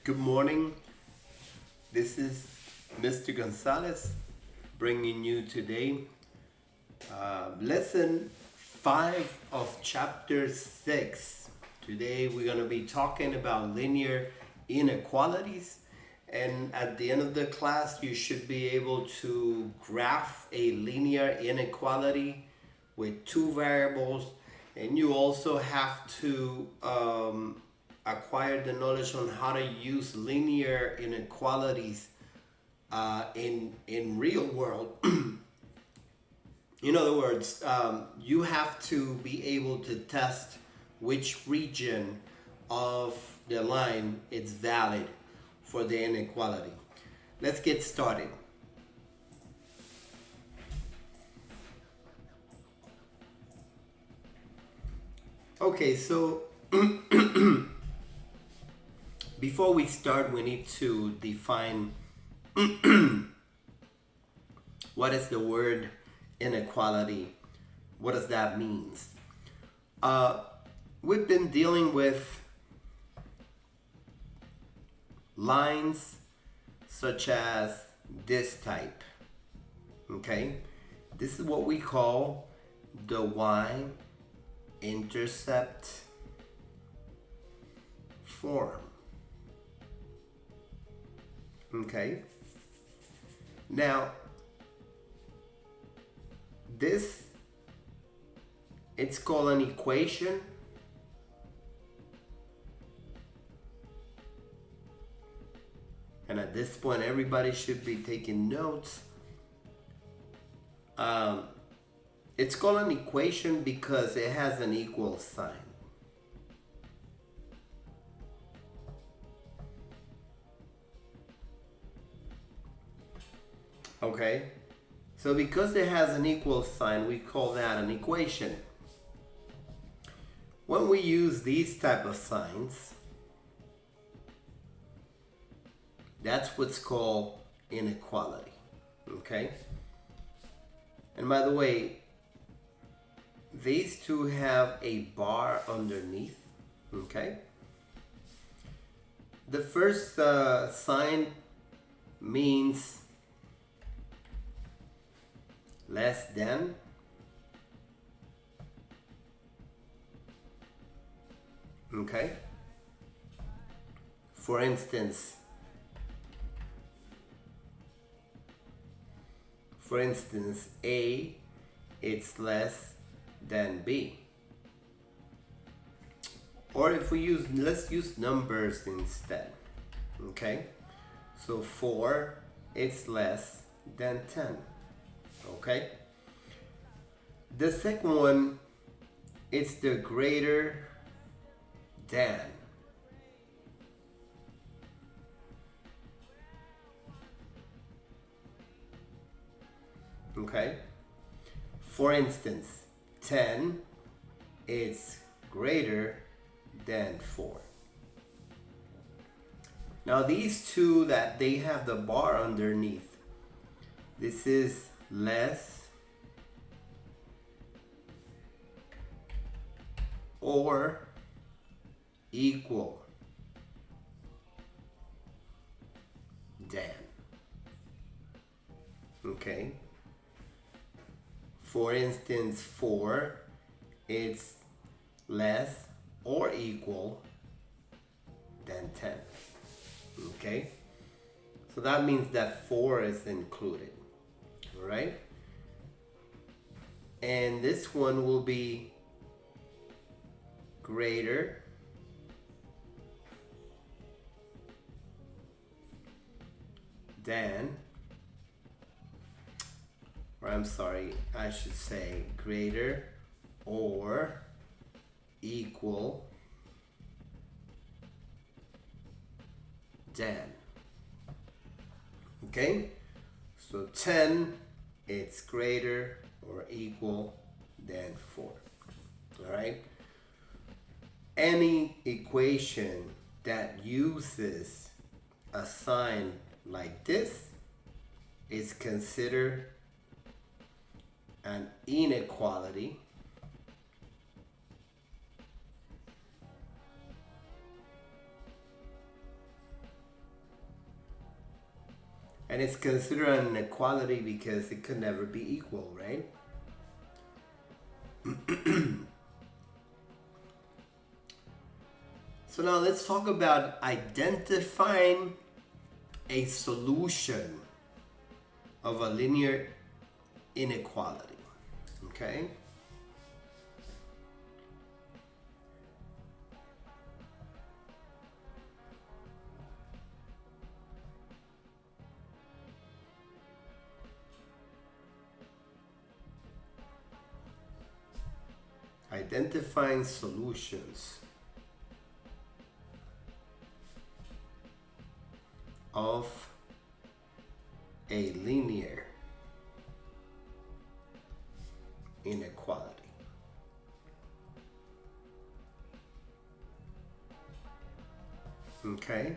Good morning. This is Mr. Gonzalez bringing you today lesson 5 of chapter 6. Today we're going to be talking about linear inequalities, and at the end of the class you should be able to graph a linear inequality with two variables, and you also have to acquire the knowledge on how to use linear inequalities in real world. In other words, you have to be able to test which region of the line is valid for the inequality. Let's get started. Okay, so before we start, we need to define what is the word inequality. What does that mean? We've been dealing with lines such as this type. Okay, this is what we call the y-intercept form. Okay, now this, it's called an equation, and at this point everybody should be taking notes. It's called an equation because it has an equal sign. Okay, so because it has an equal sign, we call that an equation. When we use these type of signs, that's what's called inequality. Okay, and by the way, these two have a bar underneath. Okay, the first sign means less than. Okay, for instance, A, it's less than B. Or if we use, let's use numbers instead. Okay, so 4, it's less than 10. Okay, the second one, it's the greater than. Okay, for instance, 10 is greater than 4. Now these two that they have the bar underneath, this is less or equal than. Okay, for instance, 4, it's less or equal than 10. Okay, so that means that 4 is included. All right, and this one will be greater than, or I'm sorry, I should say greater or equal than. Okay, so 10, it's greater or equal than 4. All right, any equation that uses a sign like this is considered an inequality, And it's considered an inequality because it could never be equal, right? So now let's talk about identifying a solution of a linear inequality, okay? Identifying solutions of a linear inequality. Okay?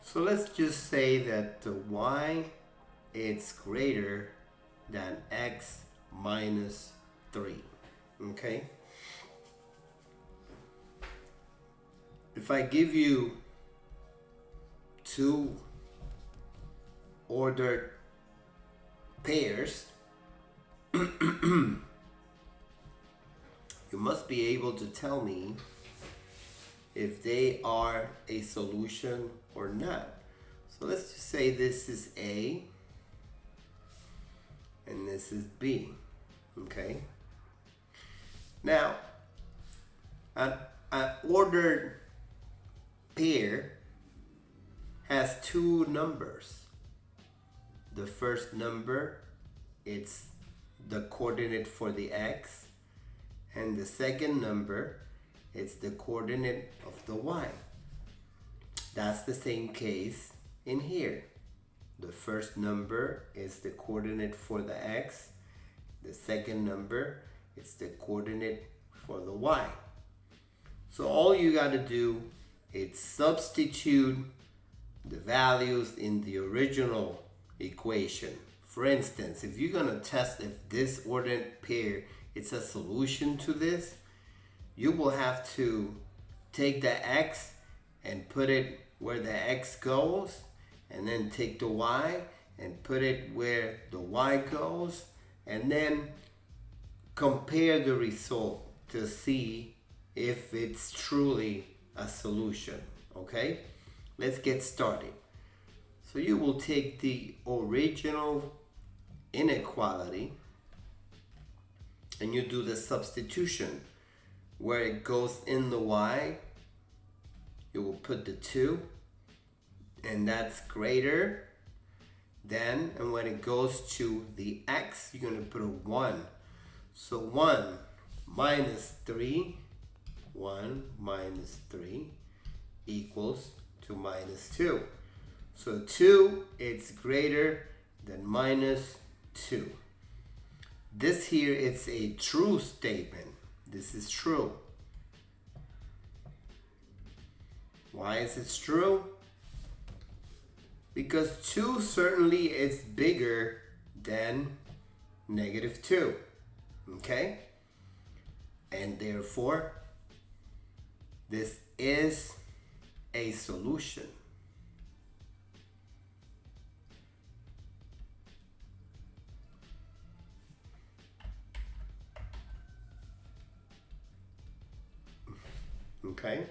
So let's just say that the y is greater than x minus 3. Okay? If I give you two ordered pairs, you must be able to tell me if they are a solution or not. So let's just say this is A and this is B. Okay? Now, an ordered pair has two numbers. The first number, it's the coordinate for the x, and the second number, it's the coordinate of the y. That's the same case in here. The first number is the coordinate for the x. The second number is the coordinate for the y. So all you got to do is substitute the values in the original equation. For instance, if you're going to test if this ordered pair is a solution to this, you will have to take the x and put it where the x goes, and then take the y and put it where the y goes, and then compare the result to see if it's truly a solution. Okay? Let's get started. So you will take the original inequality and you do the substitution. Where it goes in the y, you will put the 2, and that's greater than, and when it goes to the x, you're going to put a 1. So 1 minus 3, 1 minus 3 equals to minus 2. So 2, it's greater than minus 2. This here is a true statement. This is true. Why is it true? Because 2 certainly is bigger than negative 2. Okay? And therefore, this is a solution. Okay?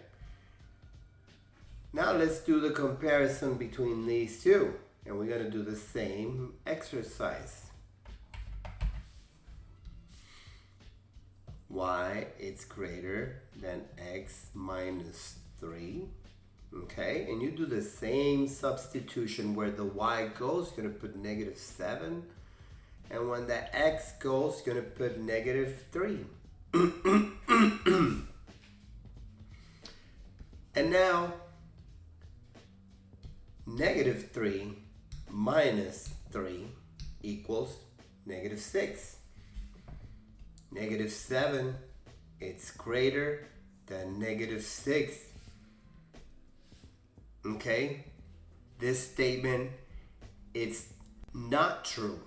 Now let's do the comparison between these two. And we're going to do the same exercise. Y is greater than x minus 3. Okay? And you do the same substitution. Where the y goes, you're going to put negative 7. And when the x goes, you're going to put negative 3. And now, negative 3 minus 3 equals negative 6. Negative 7, it's greater than negative 6. Okay? This statement, it's not true.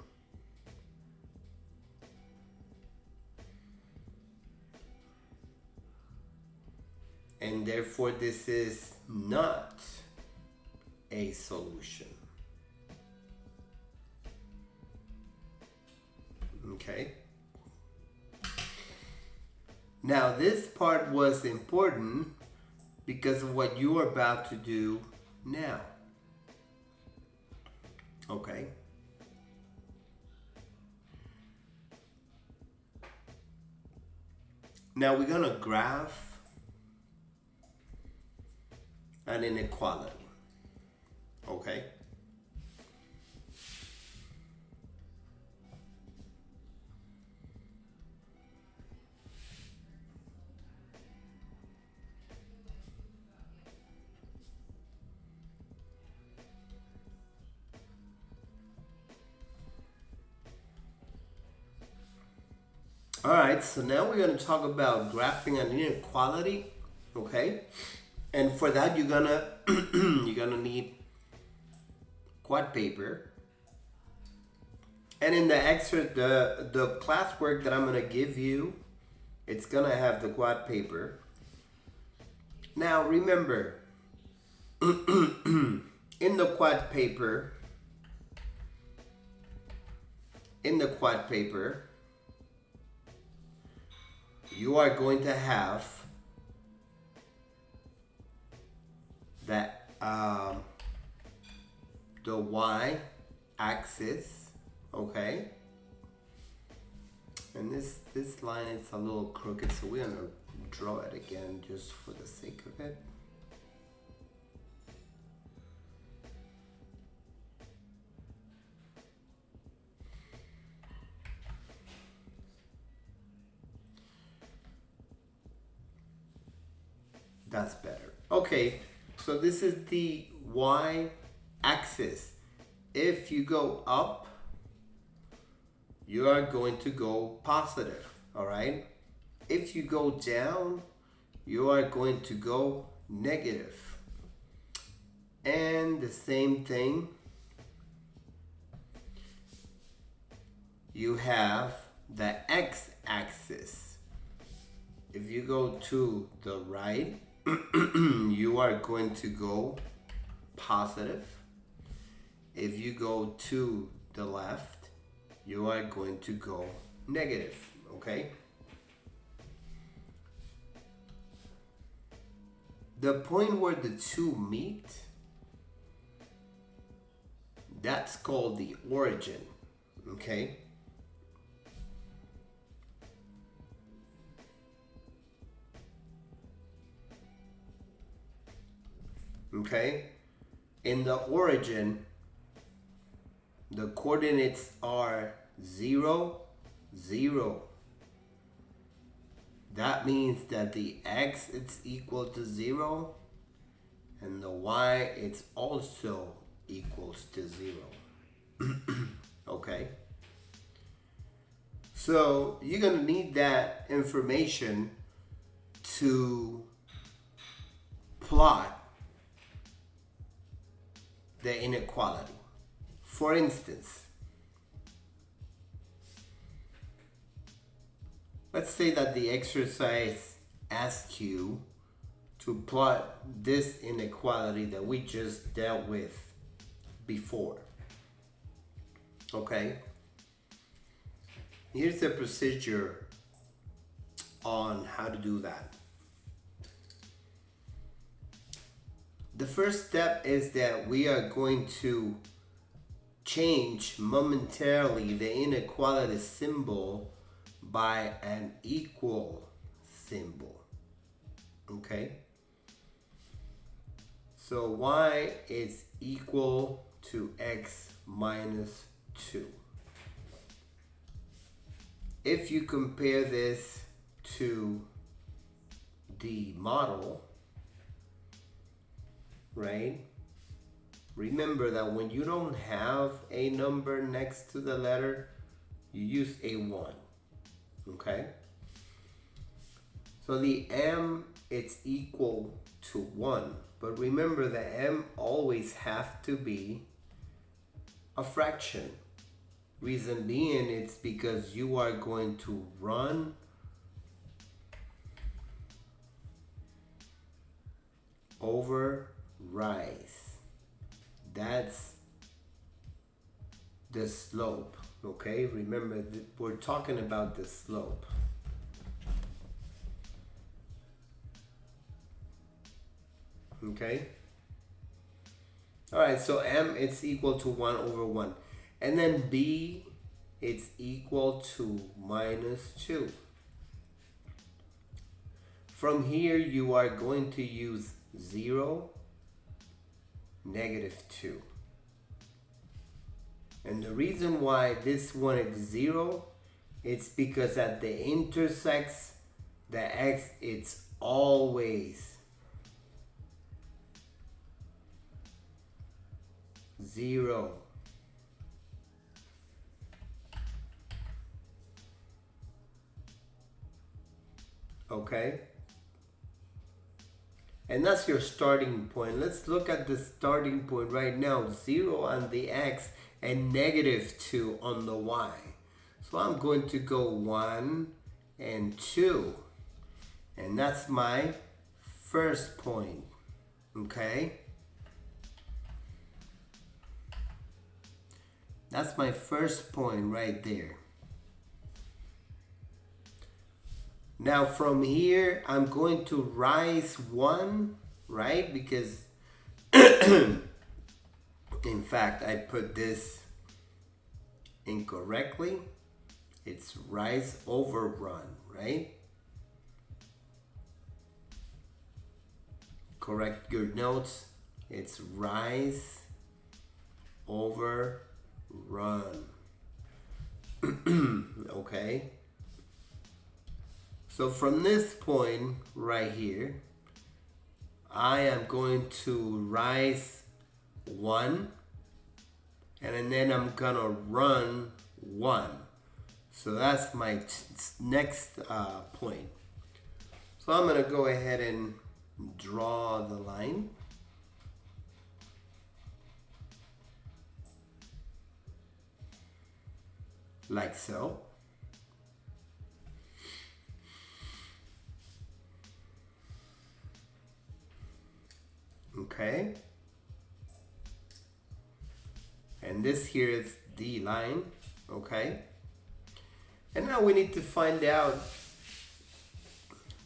therefore this is not a solution. Okay. Now this part was important because of what you are about to do now. Okay. Now we're going to graph an inequality. Okay. All right, so now we're going to talk about graphing an inequality, okay? And for that, you're gonna need quad paper. And in the extra, the classwork that I'm gonna give you, it's gonna have the quad paper. Now remember, in the quad paper, you are going to have that the y-axis, okay? And this line is a little crooked, so we're gonna draw it again just for the sake of it. That's better. Okay, so this is the y-axis. If you go up, you are going to go positive, all right? If you go down, you are going to go negative. And the same thing, you have the x-axis. If you go to the right, you are going to go positive. If you go to the left, you are going to go negative, okay? The point where the two meet, that's called the origin, okay? Okay, in the origin, the coordinates are 0, 0. That means that the x is equal to 0 and the y it's also equals to 0. Okay, so you're gonna need that information to plot the inequality. For instance, let's say that the exercise asks you to plot this inequality that we just dealt with before. Okay? Here's the procedure on how to do that. The first step is that we are going to change momentarily the inequality symbol by an equal symbol. Okay? So y is equal to x minus 2. If you compare this to the model, right? Remember that when you don't have a number next to the letter, you use a 1, okay? So the m, it's equal to 1, but remember the m always has to be a fraction. Reason being, it's because you are going to run over rise. That's the slope. Okay, remember we're talking about the slope. Okay. All right, so m, it's equal to 1 over 1. And then b, it's equal to minus 2. From here, you are going to use 0, negative 2. And the reason why this one is 0, it's because at the intersects, the x, it's always 0. Okay? And that's your starting point. Let's look at the starting point right now. 0 on the x and negative 2 on the y. So I'm going to go 1 and 2. And that's my first point. Okay? That's my first point right there. Now from here, I'm going to rise 1, right? Because, in fact, I put this incorrectly. It's rise over run, right? Correct your notes. It's rise over run. Okay? So from this point right here, I am going to rise 1, and then I'm gonna run 1. So that's my next point. So I'm gonna go ahead and draw the line. Like so. Okay. And this here is the line. Okay. And now we need to find out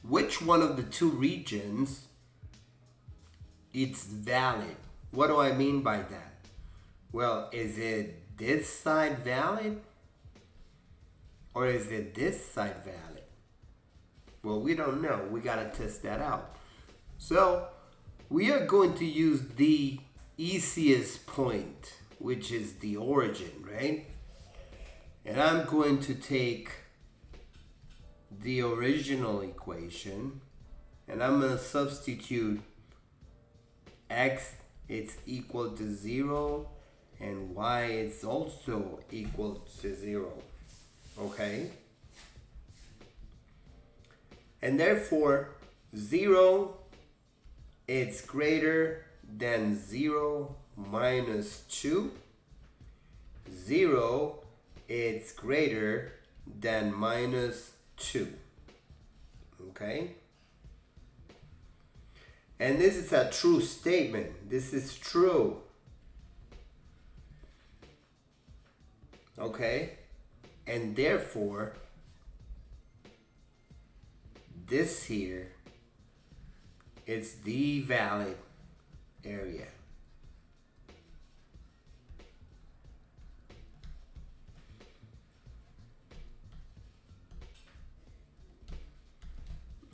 which one of the two regions it's valid. What do I mean by that? Well, is it this side valid? Or is it this side valid? Well, we don't know. We got to test that out. So, we are going to use the easiest point, which is the origin, right? And I'm going to take the original equation and I'm going to substitute x, it's equal to 0, and y is also equal to 0. Okay? And therefore, 0, it's greater than 0 minus 2. 0, it's greater than minus 2. Okay? And this is a true statement. This is true. Okay? And therefore, this here is the valid area.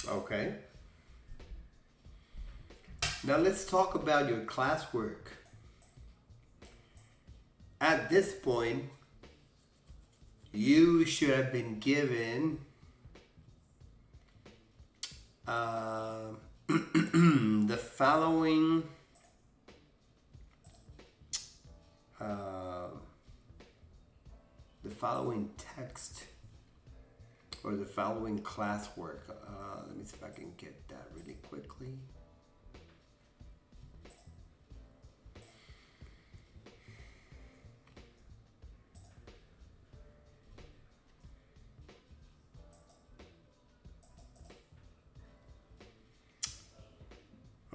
Okay. Now let's talk about your classwork. At this point, you should have been given the following text or the following classwork. Let me see if I can get that really quickly.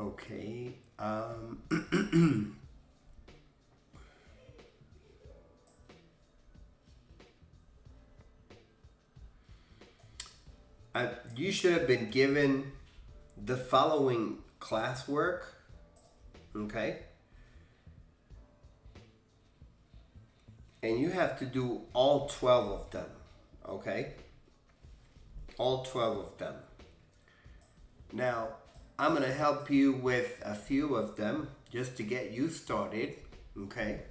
Okay. You should have been given the following classwork, okay? And you have to do all 12 of them, okay? All 12 of them. Now, I'm gonna help you with a few of them just to get you started, okay?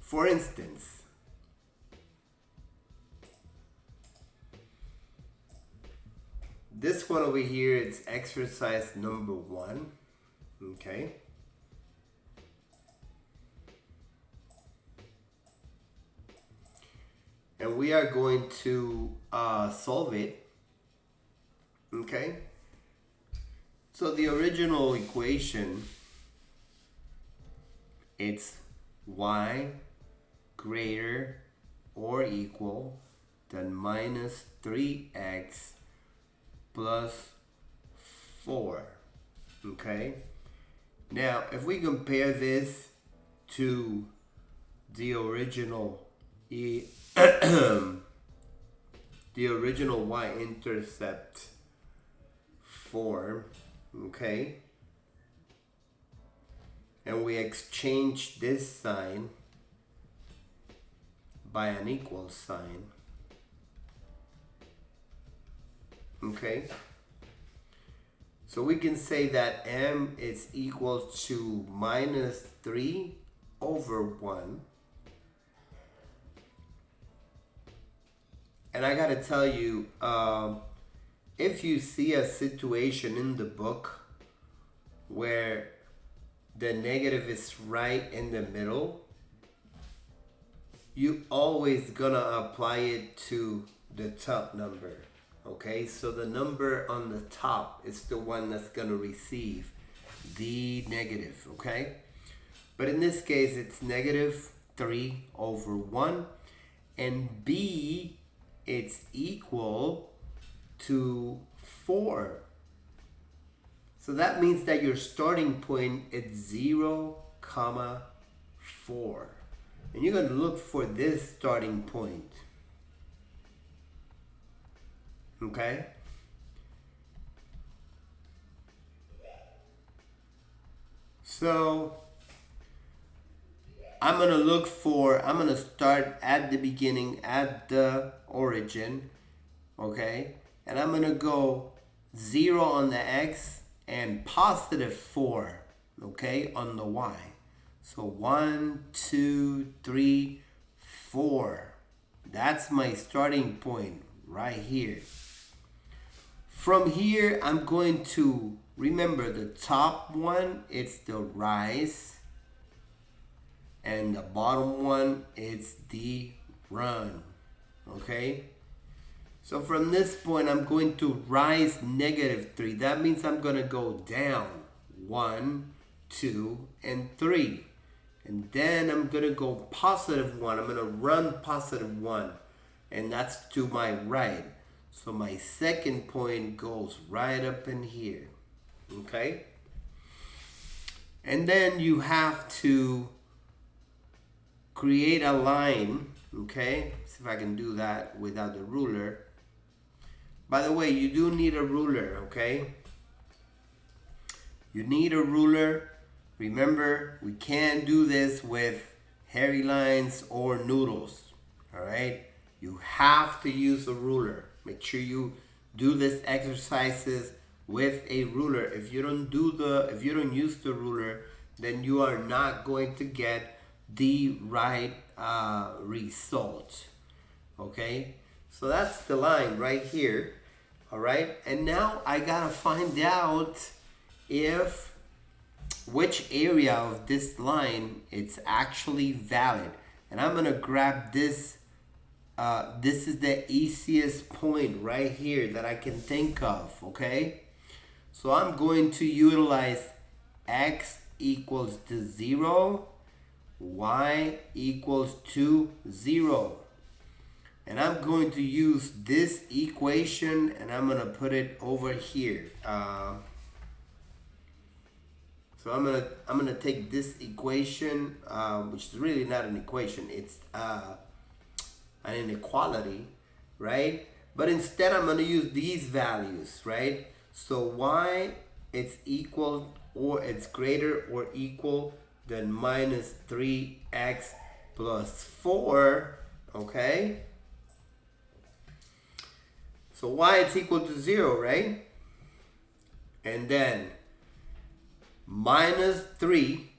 For instance, this one over here, it's exercise number 1, okay? And we are going to solve it, okay? So the original equation, it's y greater or equal than minus 3x plus 4, okay? Now, if we compare this to the original the original y-intercept form, okay? And we exchange this sign by an equal sign, okay? So we can say that m is equal to minus 3 over 1. And I gotta tell you, if you see a situation in the book where the negative is right in the middle, you always gonna apply it to the top number, okay? So the number on the top is the one that's gonna receive the negative, okay? But in this case, it's negative 3 over 1, and b, it's equal to 4. So that means that your starting point is 0, 4. And you're going to look for this starting point. Okay? So I'm going to start at the beginning, at the origin, okay? And I'm going to go 0 on the x and positive 4, okay, on the y. So 1, 2, 3, 4. That's my starting point right here. From here, I'm going to remember the top one, it's the rise. And the bottom one, it's the run, okay? So from this point, I'm going to rise negative 3. That means I'm gonna go down 1, 2, and 3. And then I'm gonna go positive 1. I'm gonna run positive 1. And that's to my right. So my second point goes right up in here, okay? And then you have to create a line, okay? See if I can do that without the ruler. By the way, you do need a ruler, okay? You need a ruler. Remember, we can't do this with hairy lines or noodles, all right? You have to use a ruler. Make sure you do these exercises with a ruler. If you don't use the ruler, then you are not going to get the right result, okay? So that's the line right here, all right? And now I gotta find out which area of this line it's actually valid. And I'm gonna grab this. This is the easiest point right here that I can think of, okay? So I'm going to utilize x equals to 0, y equals to 0. And I'm going to use this equation and I'm going to put it over here. So I'm gonna take this equation, which is really not an equation, it's an inequality, right? But instead I'm gonna use these values, right? So y it's equal or it's greater or equal than minus 3x plus 4, okay? So y it's equal to 0, right? And then minus 3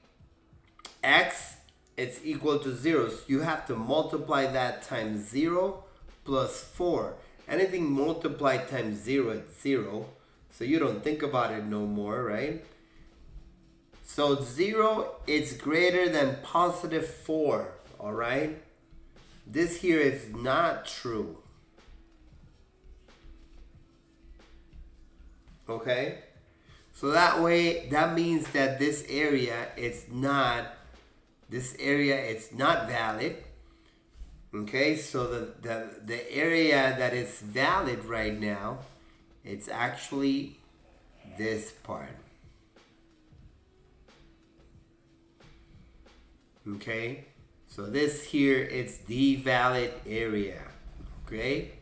x it's equal to 0. So you have to multiply that times 0 plus 4. Anything multiplied times 0 it's 0. So you don't think about it no more, right? So 0 is greater than positive 4, all right? This here is not true. Okay? So that way, that means that this area it's not valid. Okay, so the area that is valid right now, it's actually this part. Okay, so this here it's the valid area. Okay.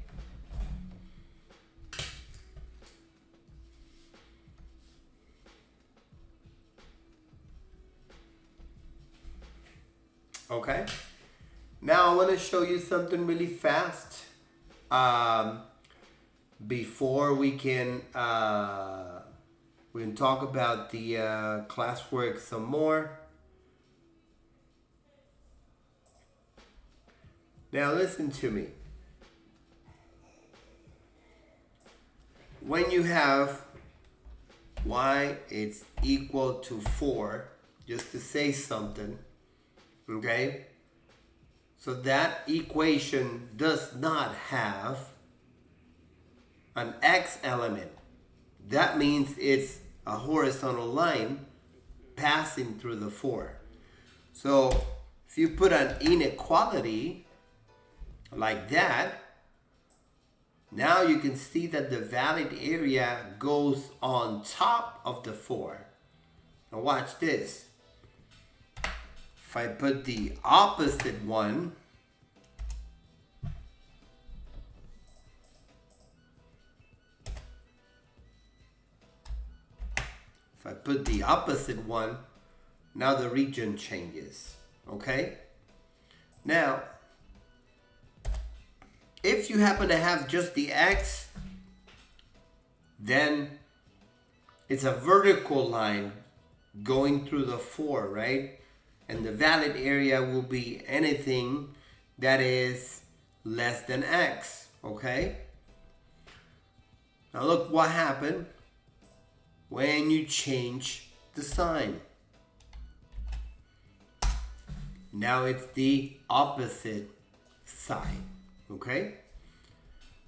Okay, now I want to show you something really fast before we can talk about the classwork some more. Now listen to me. When you have y it's equal to 4, just to say something, okay? So that equation does not have an x element. That means it's a horizontal line passing through the 4. So if you put an inequality like that, now you can see that the valid area goes on top of the 4. Now watch this. If I put the opposite one, now the region changes, okay? Now, if you happen to have just the x, then it's a vertical line going through the 4, right? And the valid area will be anything that is less than x, okay? Now look what happened when you change the sign. Now it's the opposite side, okay?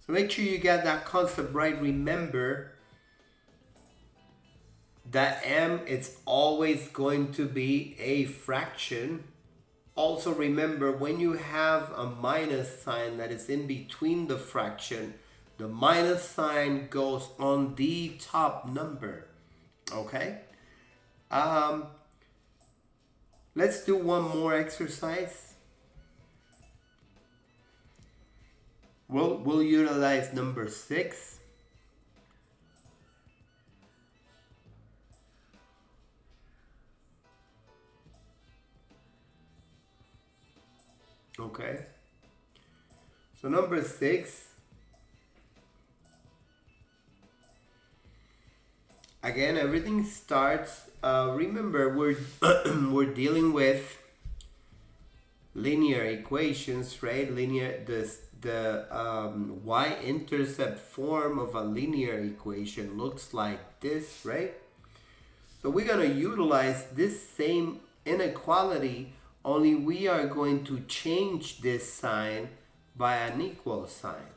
So make sure you get that concept right. Remember that m, it's always going to be a fraction. Also remember, when you have a minus sign that is in between the fraction, the minus sign goes on the top number. Okay? Let's do one more exercise. We'll utilize number 6. Okay, so number 6, again, everything starts, remember we're we're dealing with linear equations, right? The y-intercept form of a linear equation looks like this, right? So we're going to utilize this same inequality, only we are going to change this sign by an equal sign.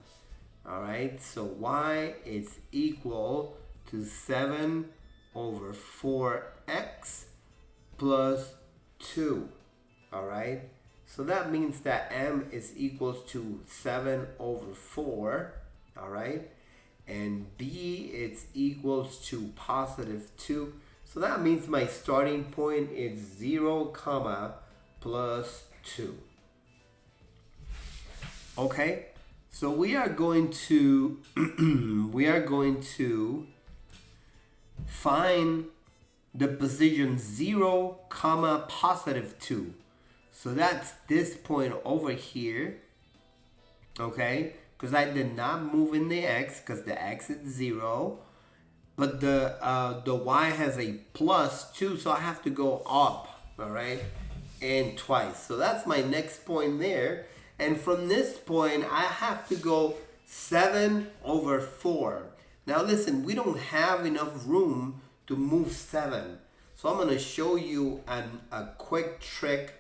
All right, so y is equal to 7 over 4x plus 2. all right? So that means that m is equals to 7 over 4, all right? And b is equals to positive 2. So that means my starting point is 0 comma plus 2. Okay, so we are going to find the position 0 comma positive 2. So that's this point over here, okay? Because I did not move in the x because the x is 0. But the y has a plus 2, so I have to go up, all right? And twice. So that's my next point there. And from this point, I have to go 7 over 4. Now listen, we don't have enough room to move 7. So I'm going to show you a quick trick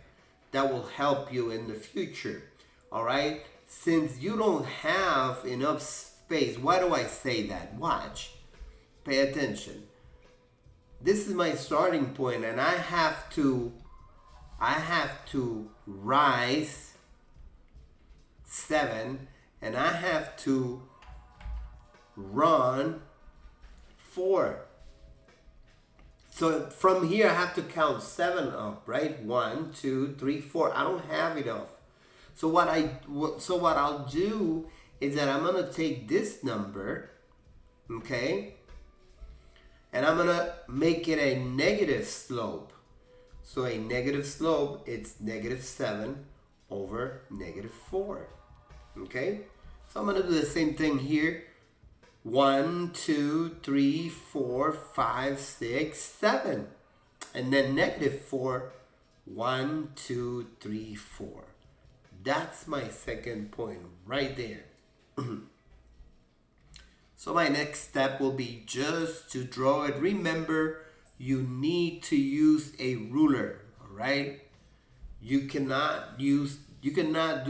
that will help you in the future. All right? Since you don't have enough space, why do I say that? Watch. Pay attention. This is my starting point, and I have to rise 7, and I have to run 4. So from here I have to count 7 up, right? 1, 2, 3, 4. I don't have enough. So what I'll do is that I'm gonna take this number, okay, and I'm gonna make it a negative slope. So a negative slope, it's negative 7 over negative 4. Okay? So I'm gonna do the same thing here. 1, 2, 3, 4, 5, 6, 7. And then negative 4. 1, 2, 3, 4. That's my second point right there. So my next step will be just to draw it. Remember, you need to use a ruler, all right? You cannot do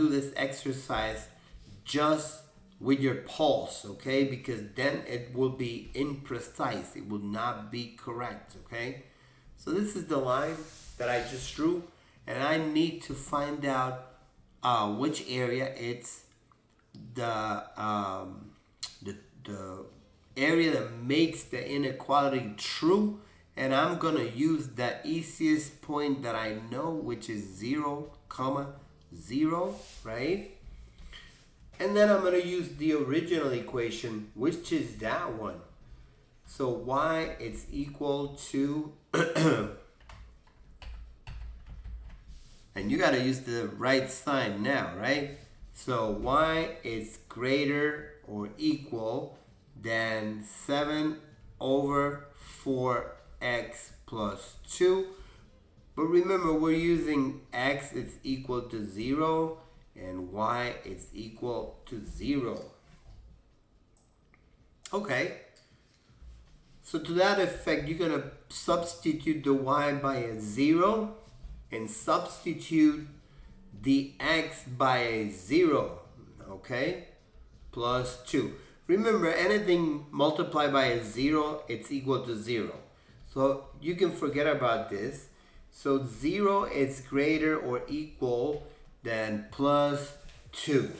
this exercise just with your pulse, okay? Because then it will be imprecise. It will not be correct, okay? So this is the line that I just drew, and I need to find out which area it's the area that makes the inequality true, and I'm gonna use the easiest point that I know, which is 0, 0, right? And then I'm gonna use the original equation, which is that one. So y is equal to and you gotta use the right sign now, right? So y is greater or equal than 7 over 4x plus 2. But remember, we're using x is equal to 0 and y is equal to 0. Okay. So to that effect, you're going to substitute the y by a 0 and substitute the x by a 0. Okay? Plus 2. Remember, anything multiplied by a 0, it's equal to 0. So you can forget about this. So 0 is greater or equal than plus 2.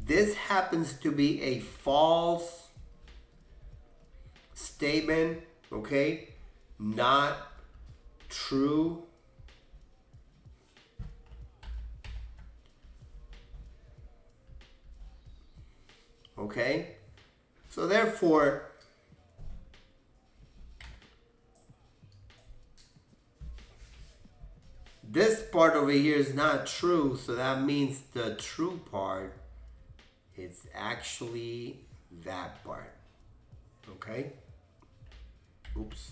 This happens to be a false statement, okay? Not true. Okay? So therefore, this part over here is not true, so that means the true part is actually that part. Okay? Oops.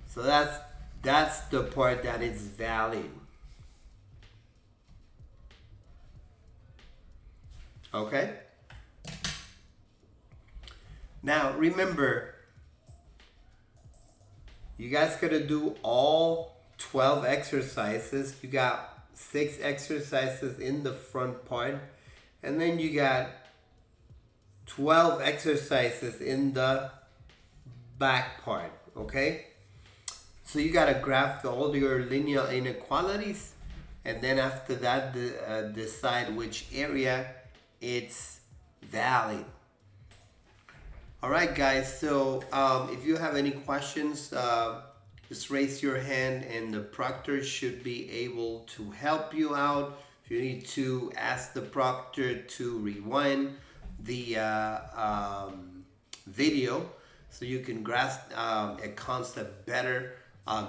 So that's the part that is valid. Okay? Now remember, you guys gotta do all 12 exercises. You got 6 exercises in the front part, and then you got 12 exercises in the back part, okay? So you gotta graph all your linear inequalities, and then after that, decide which area it's valid. All right, guys. So if you have any questions, just raise your hand, and the proctor should be able to help you out. If you need to ask the proctor to rewind the video so you can grasp a concept better,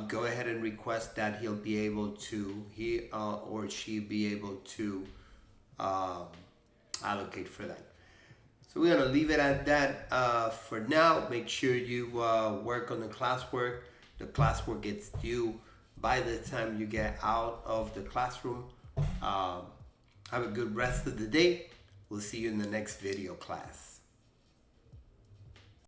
go ahead and request that he'll be able to, he or she be able to allocate for that. So we're gonna leave it at that for now. Make sure you work on the classwork. The classwork gets due by the time you get out of the classroom. Have a good rest of the day. We'll see you in the next video class.